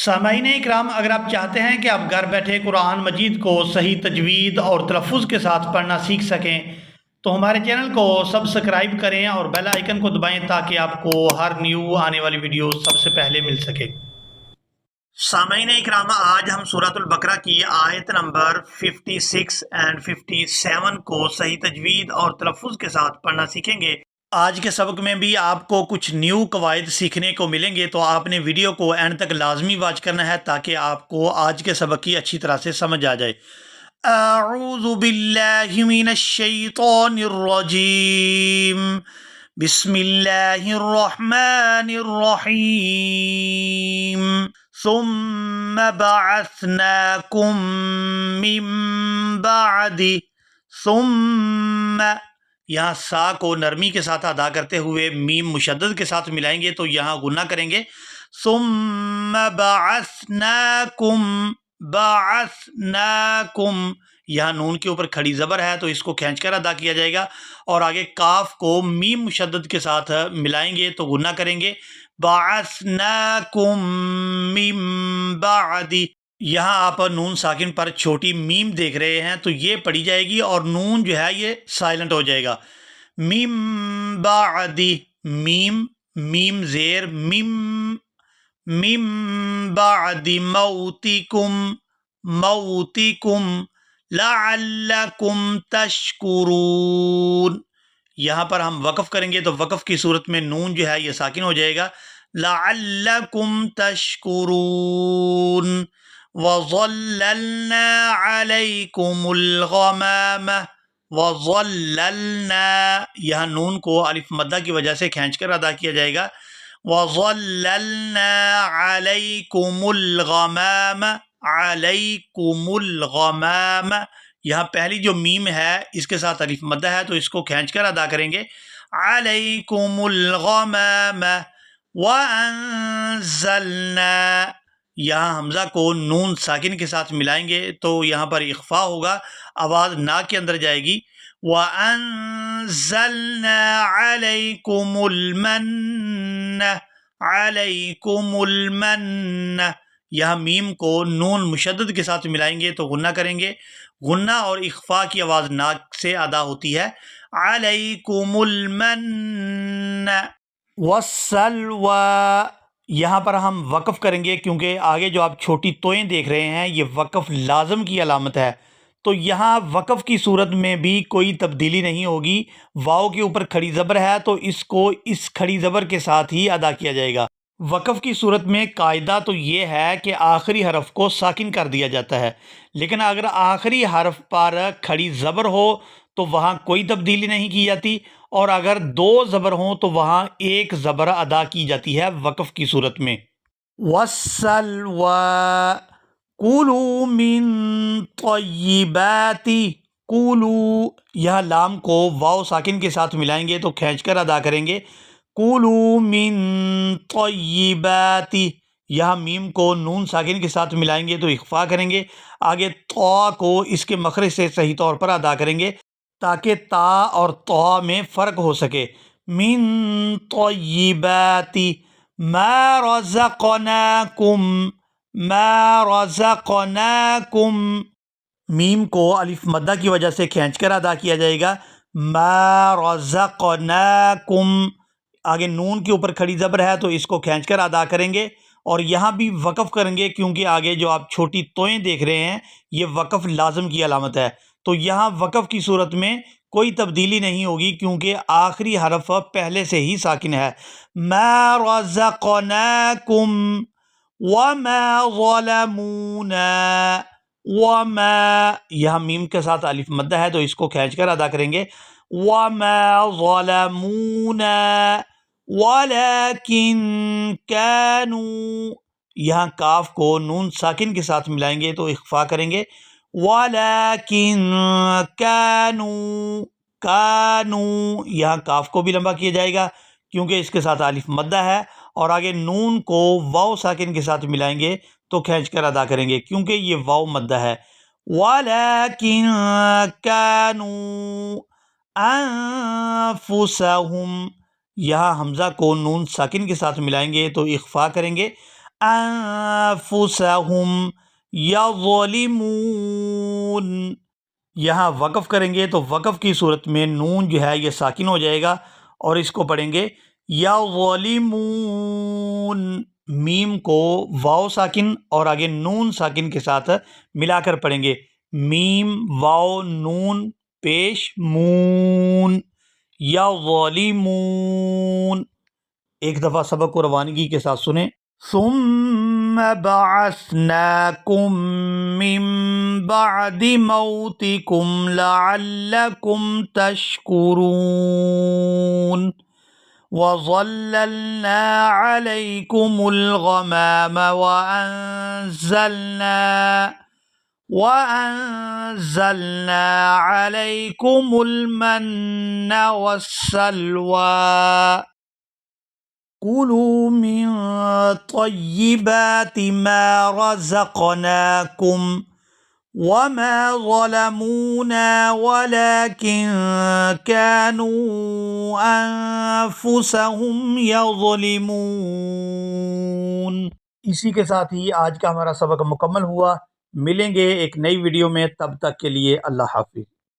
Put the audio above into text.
سامعین اکرام، اگر آپ چاہتے ہیں کہ آپ گھر بیٹھے قرآن مجید کو صحیح تجوید اور تلفظ کے ساتھ پڑھنا سیکھ سکیں تو ہمارے چینل کو سبسکرائب کریں اور بیل آئیکن کو دبائیں تاکہ آپ کو ہر نیو آنے والی ویڈیو سب سے پہلے مل سکے۔ سامعین اکرام، آج ہم سورۃ البقرہ کی آیت نمبر 56 اور 57 کو صحیح تجوید اور تلفظ کے ساتھ پڑھنا سیکھیں گے۔ آج کے سبق میں بھی آپ کو کچھ نیو قواعد سیکھنے کو ملیں گے، تو آپ نے ویڈیو کو اینڈ تک لازمی واچ کرنا ہے تاکہ آپ کو آج کے سبق کی اچھی طرح سے سمجھ آ جائے۔ اعوذ باللہ من الشیطان الرجیم، بسم اللہ الرحمن الرحیم، ثم بعثناکم من بعد، ثم، یہاں سا کو نرمی کے ساتھ ادا کرتے ہوئے میم مشدد کے ساتھ ملائیں گے تو یہاں غنہ کریں گے۔ ثم بعثناکم، بعثناکم، یہاں نون کے اوپر کھڑی زبر ہے تو اس کو کھینچ کر ادا کیا جائے گا، اور آگے کاف کو میم مشدد کے ساتھ ملائیں گے تو غنہ کریں گے۔ بعثناکم من بعد، یہاں آپ نون ساکن پر چھوٹی میم دیکھ رہے ہیں تو یہ پڑھی جائے گی اور نون جو ہے یہ سائلنٹ ہو جائے گا۔ میم بعد، میم، میم زیر میم، میم بعد موتکم، موتکم لعلکم تشکرون، یہاں پر ہم وقف کریں گے تو وقف کی صورت میں نون جو ہے یہ ساکن ہو جائے گا۔ لعلکم تشکرون، وظللنا علیکم الغمام، وظللنا، یہاں نون کو الف مدہ کی وجہ سے کھینچ کر ادا کیا جائے گا۔ وظللنا علیکم الغمام، علیکم الغمام، یہاں پہلی جو میم ہے اس کے ساتھ الف مدہ ہے تو اس کو کھینچ کر ادا کریں گے۔ علیکم الغمام وانزلنا، یہاں حمزہ کو نون ساکن کے ساتھ ملائیں گے تو یہاں پر اخفا ہوگا، آواز نا کے اندر جائے گی۔ وانزلنا علیکم المن، علیکم المن، یہاں میم کو نون مشدد کے ساتھ ملائیں گے تو غنہ کریں گے، غنہ اور اخفا کی آواز ناک سے ادا ہوتی ہے۔ علیکم المن والسلوى، یہاں پر ہم وقف کریں گے کیونکہ آگے جو آپ چھوٹی توئیں دیکھ رہے ہیں یہ وقف لازم کی علامت ہے، تو یہاں وقف کی صورت میں بھی کوئی تبدیلی نہیں ہوگی۔ واؤ کے اوپر کھڑی زبر ہے تو اس کو اس کھڑی زبر کے ساتھ ہی ادا کیا جائے گا۔ وقف کی صورت میں قاعدہ تو یہ ہے کہ آخری حرف کو ساکن کر دیا جاتا ہے، لیکن اگر آخری حرف پر کھڑی زبر ہو تو وہاں کوئی تبدیلی نہیں کی جاتی، اور اگر دو زبر ہوں تو وہاں ایک زبر ادا کی جاتی ہے وقف کی صورت میں۔ وَالسَّلْوَىٰ کُلُوا مِن طَیِّبَاتِ، کُلُوا، یہاں لام کو واو ساکن کے ساتھ ملائیں گے تو کھینچ کر ادا کریں گے۔ کُلُوا مِن طَیِّبَاتِ، یہاں میم کو نون ساکن کے ساتھ ملائیں گے تو اخفا کریں گے، آگے طا کو اس کے مخرج سے صحیح طور پر ادا کریں گے تاکہ تا اور طا میں فرق ہو سکے۔ من طیبات ما رزقناکم، ما رزقناکم، میم کو الف مدہ کی وجہ سے کھینچ کر ادا کیا جائے گا۔ ما رزقناکم، آگے نون کے اوپر کھڑی زبر ہے تو اس کو کھینچ کر ادا کریں گے، اور یہاں بھی وقف کریں گے کیونکہ آگے جو آپ چھوٹی توئیں دیکھ رہے ہیں یہ وقف لازم کی علامت ہے، تو یہاں وقف کی صورت میں کوئی تبدیلی نہیں ہوگی کیونکہ آخری حرف پہلے سے ہی ساکن ہے۔ ما رزقناکم وما ظلمونا، وما، یہاں میم کے ساتھ الف مدہ ہے تو اس کو کھینچ کر ادا کریں گے۔ وما ظلمونا ولكن كانوا، یہاں کاف کو نون ساکن کے ساتھ ملائیں گے تو اخفا کریں گے۔ وَلَكِن كَانُوا، كَانُوا، یہاں کاف کو بھی لمبا کیا جائے گا کیونکہ اس کے ساتھ الف مدہ ہے، اور آگے نون کو واو ساکن کے ساتھ ملائیں گے تو کھینچ کر ادا کریں گے کیونکہ یہ واو مدہ ہے۔ وَلَكِن كَانُوا أَنفُسَهُمْ، یہاں حمزہ کو نون ساکن کے ساتھ ملائیں گے تو اخفا کریں گے۔ أنفسهم يظلمون. یہاں وقف کریں گے تو وقف کی صورت میں نون جو ہے یہ ساکن ہو جائے گا اور اس کو پڑھیں گے یظلمون. میم کو واو ساکن اور آگے نون ساکن کے ساتھ ملا کر پڑھیں گے. میم واو نون پیش مون یظلمون. ایک دفعہ سبق کو روانگی کے ساتھ سنیں. ثم بعثناكم من بعد موتكم لعلكم تشكرون وظللنا عليكم الغمام وأنزلنا عليكم المن والسلوى كلوا من طيبات ما رزقناكم وما ظلمونا ولكن كانوا أنفسهم يظلمون. اسی کے ساتھ ہی آج کا ہمارا سبق مکمل ہوا. ملیں گے ایک نئی ویڈیو میں، تب تک کے لیے اللہ حافظ.